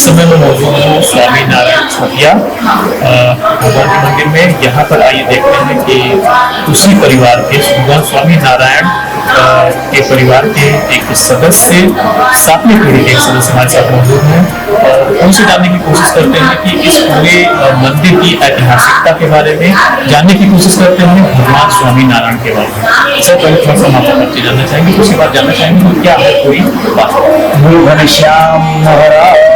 इस समय मैं मौजूद हूँ स्वामी नारायण छपिया भगवान के मंदिर में। यहाँ पर आइए देखते हैं कि उसी परिवार के भगवान स्वामी नारायण के परिवार के एक सदस्य, सातवीं पीढ़ी के एक सदस्य हमारे साथ मौजूद हैं और उनसे जानने की कोशिश करते हैं कि इस पूरे मंदिर की ऐतिहासिकता के बारे में जानने की कोशिश करते हैं, भगवान स्वामी नारायण के बारे में। सर पहले थोड़ा सा माफा करके जानना चाहेंगे, उसके बाद जानना चाहेंगे कि क्या है पूरी बात। गुरु घनश्याम महाराज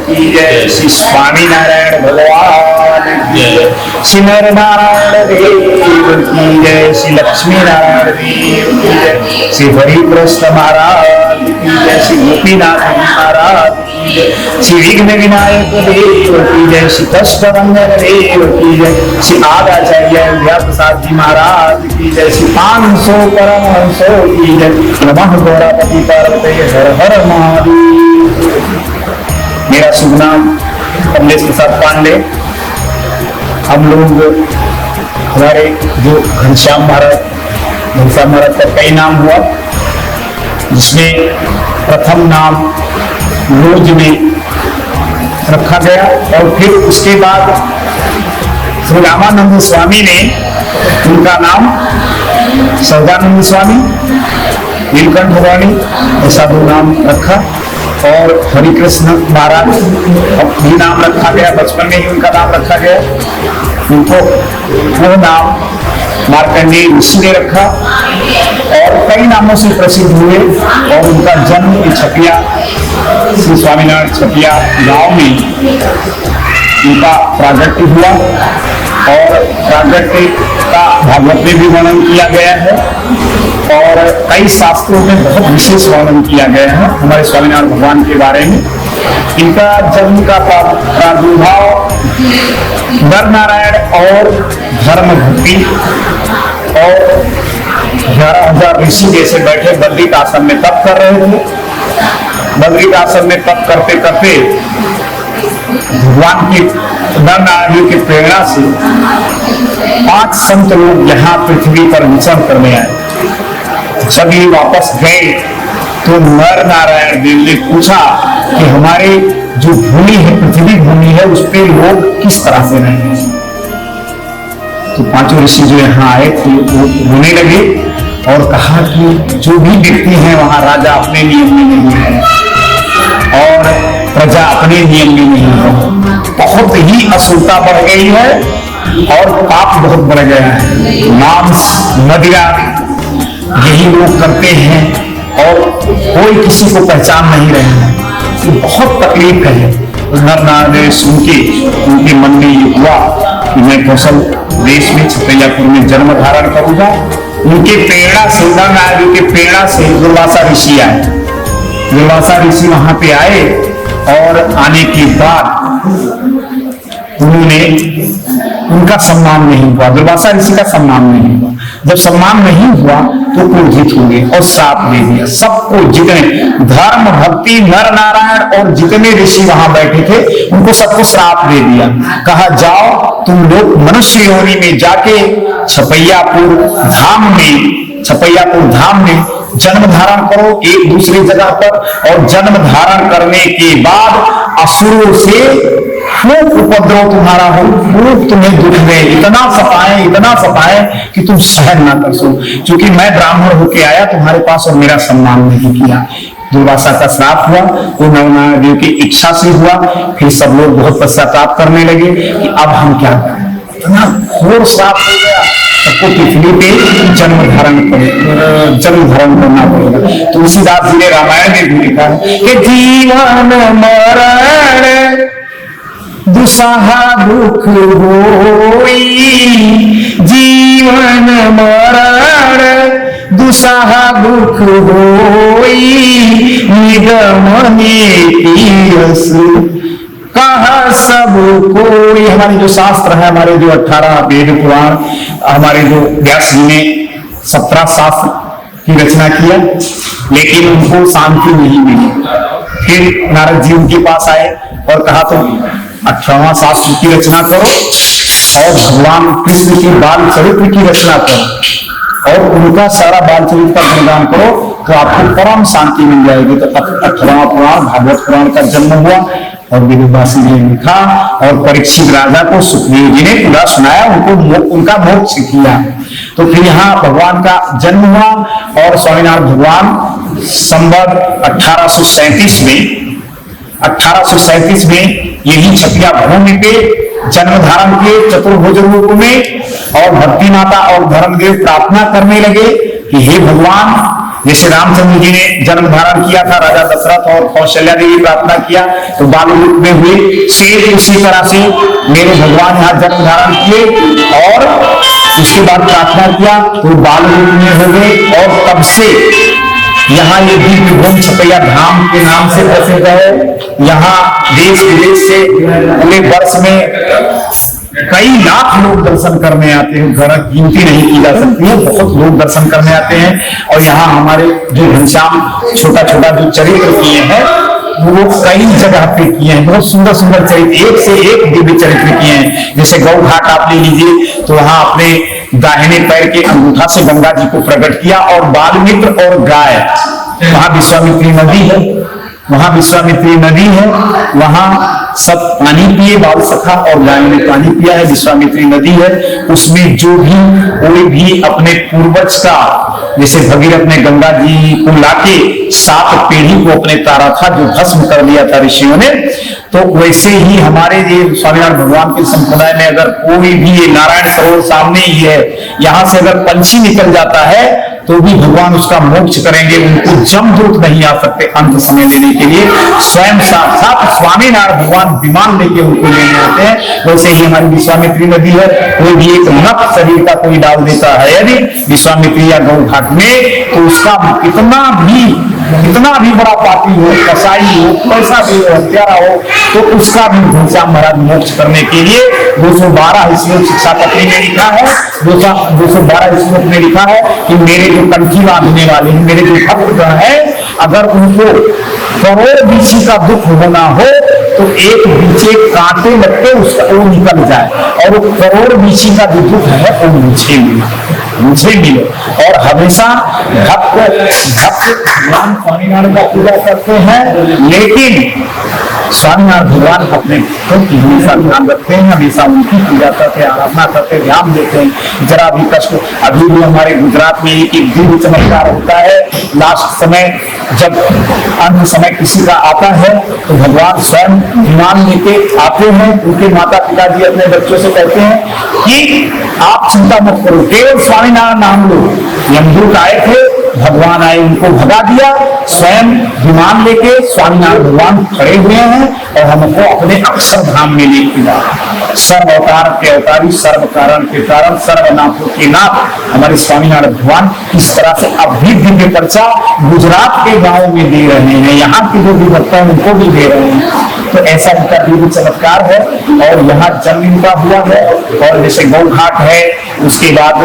की जय, श्री स्वामी नारायण भगवान की जय, श्री नर नारायण देव की जय, श्री लक्ष्मी नारायण देव की जय, श्री हरिप्रस्थ महाराज की जय, श्री गोपीनाथ महाराज की जय, श्री विघ्न विनायक देव की जय, श्री कष्टभंजन देव की जय, श्री आदाचार्य व्याप्रसाद जी महाराज की जय, श्री 500 परमहंसों की जय, नमः गौरापति पार्वती हर हर महादेव। मेरा शुभ नाम कमलेश प्रसाद पांडे। हम लोग हमारे जो घनश्याम महाराज का कई नाम हुआ, जिसमें प्रथम नाम रोज में रखा गया और फिर उसके बाद श्री रामानंद स्वामी ने उनका नाम सौदानंद स्वामी, नीलकंठ वाणी ऐसा दो नाम रखा और हरिकृष्ण महाराज भी नाम रखा गया। बचपन में ही उनका नाम रखा गया। उनको वो नाम मार्कंडेय ऋषि ने रखा और कई नामों से प्रसिद्ध हुए और उनका जन्म छपिया, श्री स्वामीनारायण छपिया गांव में उनका प्रागट्य हुआ और प्रागट्य का भागवत में भी वर्णन किया गया है और कई शास्त्रों में बहुत विशेष वर्णन किया गया है हमारे स्वामीनारायण भगवान के बारे में। इनका जन्म का प्रादुर्भाव नर नारायण और धर्म भक्ति और 11,000 ऋषि जैसे बैठे बद्रिक आश्रम में तप कर रहे थे। बद्रिक आश्रम में तप करते करते भगवान की नर नारायण की प्रेरणा से 5 संत लोग यहाँ पृथ्वी पर विचरण करने आए। जब ये वापस गए तो नर नारायण देव ने पूछा कि हमारे जो भूमि है, पृथ्वी भूमि है, उस पर लोग किस तरह से रहेंगे। तो 5 ऋषि जो यहाँ आए थे वो रोने लगे और कहा कि जो भी व्यक्ति है वहां राजा अपने नियम में नहीं है और प्रजा अपने नियम में नहीं है। बहुत ही असुरता बढ़ गई है और पाप बहुत बढ़ गया है। मांस मदिरा यही लोग करते हैं और कोई किसी को पहचान नहीं रहे हैं। ये बहुत तकलीफ है। नर नारायण सुन के उनके मन में ये हुआ कि मैं कौशल देश में छपैयापुर में जन्म धारण करूंगा। उनके प्रेरणा से, नर नारायण की प्रेरणा से दुर्वासा ऋषि आए। दुर्वासा ऋषि वहां पे आए और आने के बाद उन्होंने उनका सम्मान नहीं हुआ, दुर्वासा ऋषि का सम्मान नहीं हुआ। जब सम्मान नहीं हुआ तो क्रोधित हो गए और श्राप दे दिया सबको, जितने धर्म भक्ति नर नारायण और जितने ऋषि वहां बैठे थे उनको सबको श्राप दे दिया। कहा जाओ तुम लोग मनुष्य योनि में जाके छपैयापुर धाम में जन्म धारण करो एक दूसरी जगह पर, और जन्म धारण करने के बाद असुरों से खूब उपद्रव तुम्हारा हो, खूब तुम्हें दुख दे, इतना सताए कि तुम सहन ना कर सो। क्योंकि मैं ब्राह्मण होके आया तुम्हारे पास और मेरा सम्मान नहीं किया। दुर्वासा का श्राप हुआ, वो नरनारायण देव की इच्छा से हुआ। फिर सब लोग बहुत पश्चाताप करने लगे कि अब हम क्या करें, इतना घोर श्राप हो गया, सबको पृथ्वी पे जन्म धारण करना पड़ेगा। तुलसीदास जी ने रामायण में भी लिखा है कि जीवन मरण दुसहा दुख होई, जीवन मरण दुसहा दुख होई, निगम नीतियस कहा सब कोई। हमारे जो शास्त्र है, हमारे जो 18 वेद पुराण, हमारे जो व्यास जी ने 17 शास्त्र की रचना किया, लेकिन उनको शांति नहीं मिली। फिर नारद जी उनके पास आए और कहा तुम 18वां शास्त्र की रचना करो और भगवान कृष्ण की बाल चरित्र की रचना करो और उनका सारा बाल चरित्र का गुणगान करो तो आपको परम शांति मिल जाएगी। तो 18वां पुराण भागवत पुराण का जन्म हुआ और वेदव्यास जी ने लिखा और परीक्षित राजा को सुखदेव जी ने पूरा सुनाया, उनका मोक्ष किया। तो फिर यहाँ भगवान का जन्म हुआ और स्वामीनारायण भगवान संवत 1837 में यही छपिया भूमि पे जन्म धारण किए चतुर्भुज रूप में, और भक्ति माता और धर्मदेव प्रार्थना करने लगे कि हे भगवान, जैसे रामचंद्र जी ने जन्म धारण किया था, राजा दशरथ और कौशल्या देवी प्रार्थना किया तो बाल रूप में हुए, सेम उसी तरह से मेरे भगवान यहाँ जन्म धारण किए और उसके बाद प्रार्थना किया तो बाल रूप में हो गए। और तब से यहाँ ये दिव्य भूमि छपैया धाम के नाम से प्रसिद्ध है। यहाँ देश विदेश से पूरे वर्ष में कई लाख लोग दर्शन करने आते हैं, गिनती नहीं की जा सकती है, बहुत लोग दर्शन करने आते हैं। और यहाँ हमारे जो घनश्याम छोटा छोटा जो चरित्र किए हैं वो कई जगह पे किए हैं, बहुत सुंदर सुंदर चरित्र, एक से एक दिव्य चरित्र किए हैं। जैसे गौ घाट आप ले लीजिए तो वहां अपने दाहिने पैर के अंगूठा से गंगा जी को प्रकट किया और बालमित्र और गाय, वहां विश्वामित्री नदी है, वहां सब पानी पिए, बाल सखा और गाय ने पानी पिया है, विश्वामित्री नदी है। उसमें जो भी कोई भी अपने पूर्वज का, जैसे भगीरथ ने गंगा जी को लाके 7 पीढ़ी को अपने तारा था, जो भस्म कर दिया था ऋषियों ने, तो वैसे ही हमारे ये स्वामीनारायण भगवान के संप्रदाय में अगर कोई भी, ये नारायण सरोवर सामने ही है, यहां से अगर पंछी निकल जाता है तो भी भगवान उसका मोक्ष करेंगे, उनको जमदूत नहीं आ सकते अंत समय लेने के लिए, स्वयं साक्षात स्वामीनारायण भगवान विमान लेके उनको लेने आते हैं। वैसे ही हमारी विश्वामित्री नदी है, कोई भी एक नख शरीर का कोई डाल देता है यदि विश्वामित्री या गौ घाट में, तो उसका कितना भी बड़ा पापी हो, कसाई हो, पैसा भी हो, हत्यारा हो, तो उसका भी घनश्याम महाराज मोक्ष करने के लिए 212 श्लोक शिक्षा पत्री में लिखा है, 212 श्लोक में लिखा है कि मेरे जो कंठी बांधने वाले हैं, मेरे जो भक्तगण है, अगर उनको करोड़ बीछी का दुख होना हो तो एक बीचे कांटे लगते उसका वो निकल जाए, और वो करोड़ बीछी का जो दुख है वो मुझे मिले। और हमेशा भक्त भगवान स्वामीनारायण का पूजा करते हैं, लेकिन स्वामीनारायण भगवान अपने भक्तों की हमेशा ध्यान रखते हैं, हमेशा उनकी पूजा करते हैं, आराधना करते हैं, ध्यान देते हैं। जरा भी कष्ट, अभी भी हमारे गुजरात में एक दिव्य चमत्कार होता है, लास्ट समय जब अंत समय किसी का आता है तो भगवान स्वयं विमान लेके आते हैं, उनके माता पिताजी अपने बच्चों से कहते हैं कि आप चिंता मत करो, केवल स्वामीनारायण नाम लो। यमदूत आए थे, भगवान आए, उनको भगा दिया, स्वयं विमान लेके स्वामीनारायण भगवान खड़े हुए हैं और हमको अपने अक्षरधाम में लेके जा रहे हैं। सर्व अवतार के अवतारी, सर्व कारण के कारण, सर्वनाथों के नाथ हमारे स्वामीनारायण भगवान इस तरह से अभी दिव्य पर्चा गुजरात के गांव में दे रहे हैं, यहाँ के जो भी भक्त हैं उनको भी दे रहे हैं। तो ऐसा इनका दिव्य चमत्कार है और यहाँ जन्म इनका हुआ है। और जैसे गौ घाट है, उसके बाद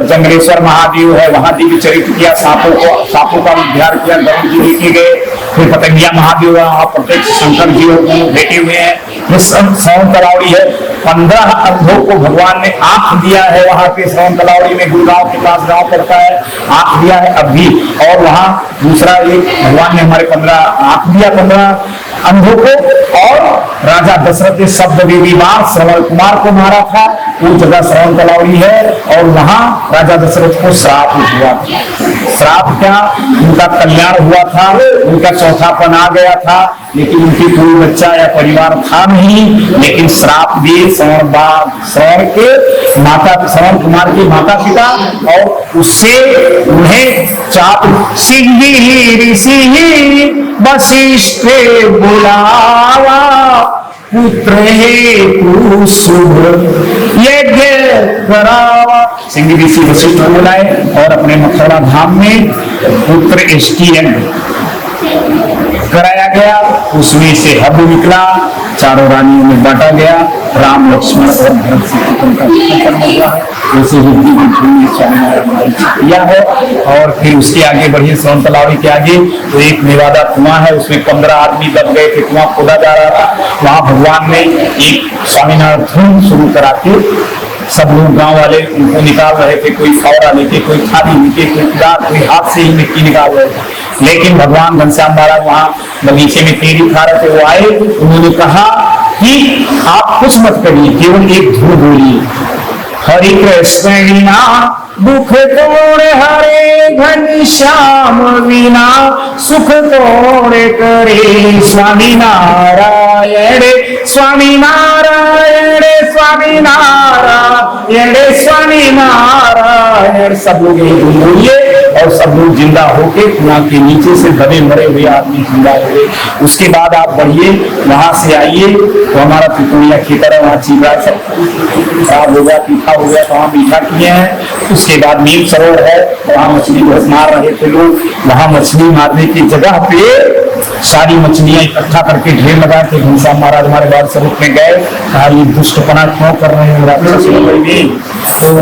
जंगलेश्वर महादेव है, वहां दिव्य चरित्र किया, सांपों का उद्धार किया, गरुड़ जी लेके गए। फिर पतंगिया महादेव वहां प्रत्यक्ष शंकर जी बैठे हुए हैं। फिर श्रवण तलावड़ी है, 15 अंधों को भगवान ने आंख दिया है, वहां पे श्रवण तलावड़ी में गुड़गांव के पास गांव पड़ता है, आंख दिया है अब भी। और वहां दूसरा एक भगवान ने हमारे 15 आंख दिया, 15 अंधों को। और राजा दशरथ ने शब्द देवी मार श्रवण कुमार को मारा था, वो जगह श्रवण तलावड़ी है। और वहां राजा दशरथ को श्राप हुआ था। श्राप क्या, उनका कल्याण हुआ था, उनका चौथापन आ गया था, लेकिन उनकी कोई बच्चा या परिवार था नहीं। लेकिन श्राप दिए श्रवण के माता, श्रवण कुमार के माता पिता, और उससे उन्हें ऋषि वशिष्ठ बुलावा, पुत्र हेतु शुभ यज्ञ करावा। सिंह ऋषि वशिष्ठ बुलाए और अपने मथुरा धाम में पुत्र एष्टियन कराया गया, उसमें से हब निकला, चारों रानियों में बांटा गया। राम लक्ष्मण और भरत से उनका जन्म हुआ है, वैसे ही किया है। और फिर उसके आगे बढ़िए, श्रवण तलावड़ी के आगे तो एक नेवादा कुआं है, उसमें 15 आदमी दब गए थे, कुआं खोदा जा रहा था। वहां भगवान ने एक स्वामीनारायण धुन शुरू करा के सब लोग गांव वाले उनको निकाल रहे थे, कोई फावड़ा लेके, कोई थाली लेके, कोई कुदार, कोई हाथ से ही मिट्टी निकाल रहे थे। लेकिन भगवान घनश्याम महाराज वहां बगीचे में तेरी खा रहे थे, वो आए, उन्होंने कहा कि आप कुछ मत करिए, केवल एक धूल बोलिए, हरि कृष्ण दुख तोड़ हरे घनश्याम वीणा, सुख तोड़ करे स्वामी नारायण, स्वामी नारायण, स्वामी नारायण, स्वामी नारायण। सब लोग यही बोलिए और सब लोग जिंदा होके कुआं के नीचे से दबे मरे हुए आदमी जिंदा हुए। उसके बाद आप बढ़िए, वहां से आइए तो हमारा पितुड़िया खेतर है, वहां चीरा सब खराब हो गया, तीखा हो गया, तो वहां मीठा किए हैं। उसके बाद नील सरोवर है, वहां मछली बहुत मार रहे थे लोग, वहां मछली मारने की जगह पे सारी मछलियां इकट्ठा करके ढेर लगाए थे। घनश्याम महाराज हमारे बाल स्वरूप में गए, कहा ये दुष्टपना क्यों कर रहे हैं राक्षस लोग, तो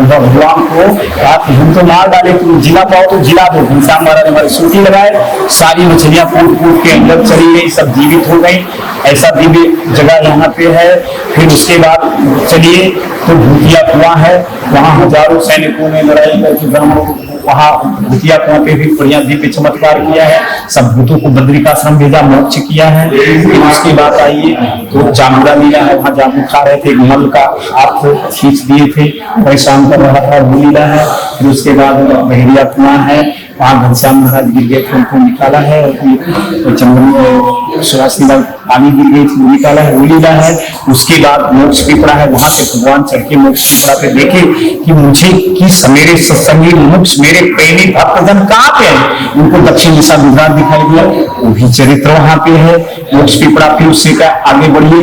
भगवान को कहा कि हम तो मार डाले, तुम जिला पाओ तो जिला दो। घनश्याम महाराज हमारे सूटी लगाए, सारी मछलियां कूद कूद के अंदर चली गई, सब जीवित हो गई। ऐसा दिव्य जगह यहाँ पे है। फिर उसके बाद चलिए तो भूतिया कुआं है, वहां हजारों सैनिकों ने लड़ाई करके ब्राह्मणों को वहां भूतिया कुआं पे भी बढ़िया दिव्य चमत्कार किया है। सब भूतों को बद्रिकाश्रम भेजा, मोक्ष किया है। फिर उसके बाद आइए तो जामुरा लीला है, वहां जामुन खा रहे थे, मल का हाथ खींच दिए थे, परेशान कर रहा था, वो लीला है। फिर उसके बाद बहरिया कुआं है, वहां घनश्याम महाराज गिर गए थे, उनको निकाला है। चंद्रमा सुहासिनी पानी गिर गई थी, निकाला है, वो लीला है। उसके बाद मोक्ष पिपड़ा है, वहां से भगवान चढ़ के मोक्ष पिपड़ा पे देखे कि मुझे किस मेरे सत्संगी मोक्ष मेरे प्रेमी भक्तजन कहाँ पे है, उनको दक्षिण दिशा गुजरात दिखाई दिया, वो भी चरित्र वहां पे है मोक्ष पिपड़ा। फिर उससे का आगे बढ़िए,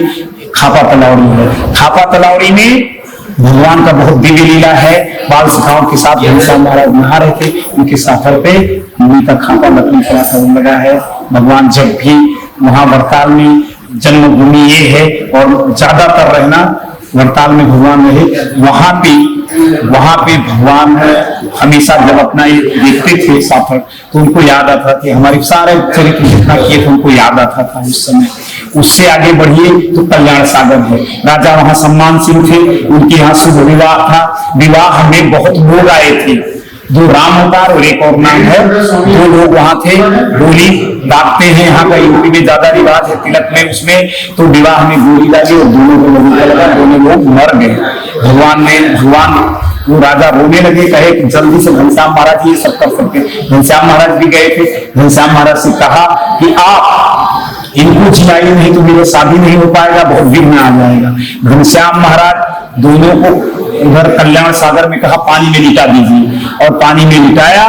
खापा तलावड़ी है, खापा तलावड़ी में भगवान का बहुत दिव्य लीला है। बाल सखाओं के साथ घनश्याम महाराज नहा रहे थे, उनके साथर पे मुनि का खापा लकड़ी का लगा है। भगवान जब भी वहां वरताल में जन्मभूमि ये है और ज्यादातर रहना वरताल में भगवान रहे, वहां पे भगवान हमेशा जब अपना ये देखते थे साथर, तो उनको याद आता कि हमारे सारे चरित्र जितना किए थे उनको याद आता था उस समय। उससे आगे बढ़िए तो कल्याण सागर है, राजा वहां सम्मान सिंह थे, उनके यहाँ शुभ विवाह था। विवाह में बहुत लोग आए थे, 2 राम अवतार और एक और नाम है, 2 लोग वहां थे। गोली दागते हैं, यहाँ का यूपी में ज्यादा रिवाज है तिलक में, उसमें तो विवाह में गोली डाली और दोनों को लोगों को लगा, दोनों लोग मर गए। भगवान वो राजा रोने लगे, कहे कि जल्दी से घनश्याम महाराज ये सब कर सकते। घनश्याम महाराज भी गए थे, घनश्याम महाराज से कहा कि आप इनको जिलाइए, नहीं तो मेरी शादी नहीं हो पाएगा, बहुत विघ्न आ जाएगा। घनश्याम महाराज दोनों को उधर कल्याण सागर में कहा पानी में लिटा दीजिए, और पानी में लिटाया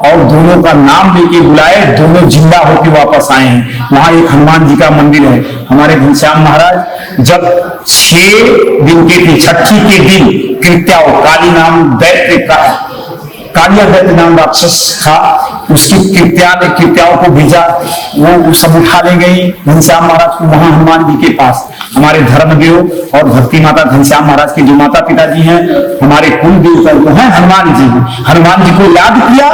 और दोनों का नाम लेके बुलाए, दोनों जिंदा होकर वापस आए हैं। वहां एक हनुमान जी का मंदिर है। हमारे घनश्याम महाराज जब 6 दिन के थे, छठी के दिन कृत्या काली नाम दैत्य का कालिया दैत्य नाम राक्षस था, उसकी कृत्याओं को भेजा, वो सब उठा ले गई घनश्याम महाराज को वहां हनुमान जी के पास। हमारे धर्मदेव और भक्ति माता घनश्याम महाराज के जो माता पिताजी हैं, हमारे कुल देव तो हैं हनुमान जी। हनुमान जी को याद किया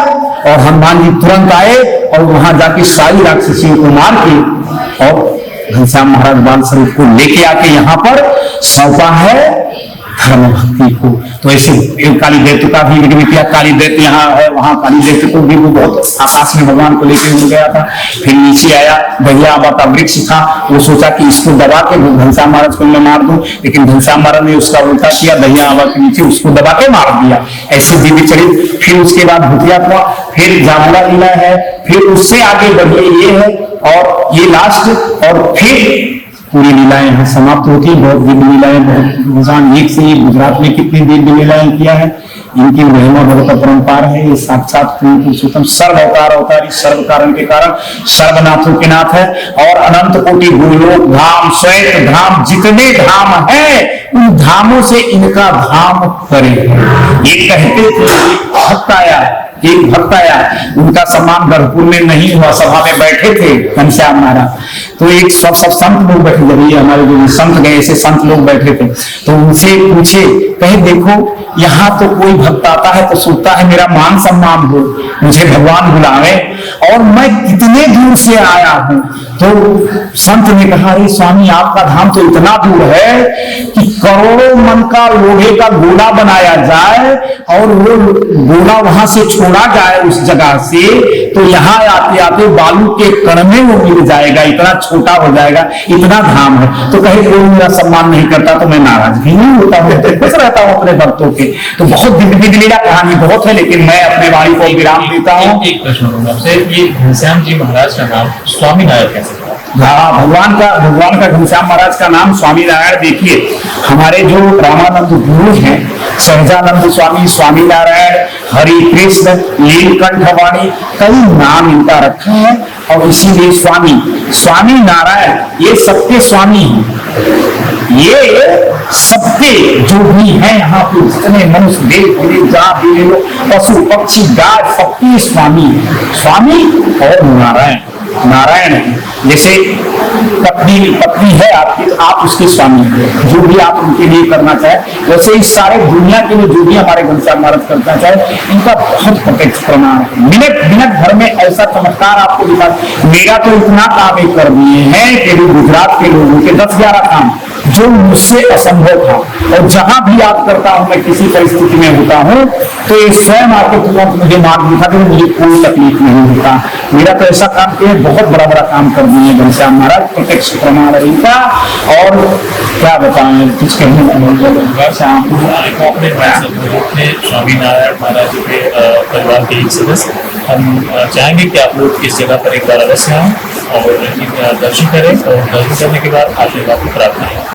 और हनुमान जी तुरंत आए और वहां जाके सारी राक्षसियों को मार के और घनश्याम महाराज बाल स्वरूप को लेके आके यहाँ पर सौंपा है धर्म भक्ति को। तो ऐसे काली दैत्य का भी किया, काली दैत्य यहाँ है, वहां काली दैत्य को भी वो बहुत आकाश में भगवान को लेके उड़ गया था। फिर नीचे आया, दहिया आबा का वृक्ष था, वो सोचा कि इसको दबा के घनश्याम महाराज को मैं मार दूं, लेकिन घनश्याम महाराज ने उसका उल्टा किया, दहिया आबा के नीचे उसको दबा के मार दिया। ऐसे दिव्य चरित्र। फिर उसके बाद भूतिया कुआं, फिर जामुला लीला है, फिर उससे आगे बढ़िए ये है और ये लास्ट, और फिर पूरी लीलाएं यहाँ समाप्त होती है। बहुत दिव्य लीलाएं, बहुत भगवान एक से ही गुजरात में कितनी दिव्य लीलाएं किया है, इनकी महिमा बहुत अपरंपार है। ये साक्षात पुरुषोत्तम सर्व अवतार अवतारी, सर्व कारण के कारण, सर्वनाथों के नाथ है। और अनंत कोटि गुरुलोक धाम, श्वेत धाम, जितने धाम है उन धामों से इनका धाम परे है। ये कहते थे एक भक्त आया, उनका सम्मान गढ़पुर में नहीं हुआ, सभा में बैठे थे घनश्याम महाराज। तो एक सब संत लोग बैठे, जब ये हमारे जो संत गए ऐसे संत लोग बैठे थे, तो उनसे पूछे, कहे देखो यहाँ तो कोई भक्त आता है तो सोचता है मेरा मान सम्मान हो, मुझे भगवान बुलावे, और मैं कितने दूर से आया हूँ तो संत ने कहा, अरे स्वामी आपका धाम तो इतना दूर है कि करोड़ों मन का लोहे का गोला बनाया जाए और वो गोला वहां से छोड़ा जाए उस जगह से, तो यहाँ आते आते बालू के कण में वो मिल जाएगा, इतना छोटा हो जाएगा, इतना धाम है। तो कहे कोई मेरा सम्मान नहीं करता तो मैं नाराज भी नहीं होता हूँ, खुश रहता हूँ अपने भक्तों के। तो बहुत दिग्विजलीला कहानी बहुत है, लेकिन मैं अपने वाणी को विराम देता हूँ। एक प्रश्न होगा आपसे, ये घनश्याम जी महाराज का नाम स्वामी नारायण कैसे पड़ा? हाँ, भगवान का घनश्याम महाराज का नाम स्वामी नारायण। देखिए हमारे जो रामानंद गुरु हैं, सहजानंद स्वामी, स्वामी नारायण, हरि कृष्ण, नीलकंठ वाणी, कई नाम इनका रखा है। और इसीलिए स्वामी नारायण ये सबके स्वामी हैं। ये सबके जो भी हैं यहाँ पे जितने मनुष्य देव पशु पक्षी गाय सबके स्वामी हैं। स्वामी और नारायण है। जैसे पत्नी है आपकी, तो आप उसके स्वामी हैं, जो भी आप उनके लिए करना चाहे। वैसे इस सारे दुनिया के लिए जो भी हमारे घनश्याम महाराज करना चाहे, इनका बहुत प्रत्यक्ष प्रमाण है। मिनट भर में ऐसा चमत्कार आपको दिखा। मेरा तो इतना काम ही कर दिए हैं कि गुजरात के लोगों के 10-11 काम जो मुझसे असंभव था, और जहां भी आप करता हूं, मैं किसी परिस्थिति में होता हूं, तो ये स्वयं आपको तुरंत मुझे मार्ग दिखा दे, मुझे कोई तकलीफ नहीं होता। मेरा तो ऐसा काम किया, बहुत बड़ा काम कर दिए घनश्याम महाराज, प्रत्यक्ष प्रमाण है इनका। और क्या बताएं, कुछ कहने स्वामी नारायण महाराज जी के परिवार के एक सदस्य, हम चाहेंगे कि आप लोग इस जगह पर एक बार अवश्य आएं और दर्शन करें, और दर्शन करने के बाद आशीर्वाद की प्रार्थना करें।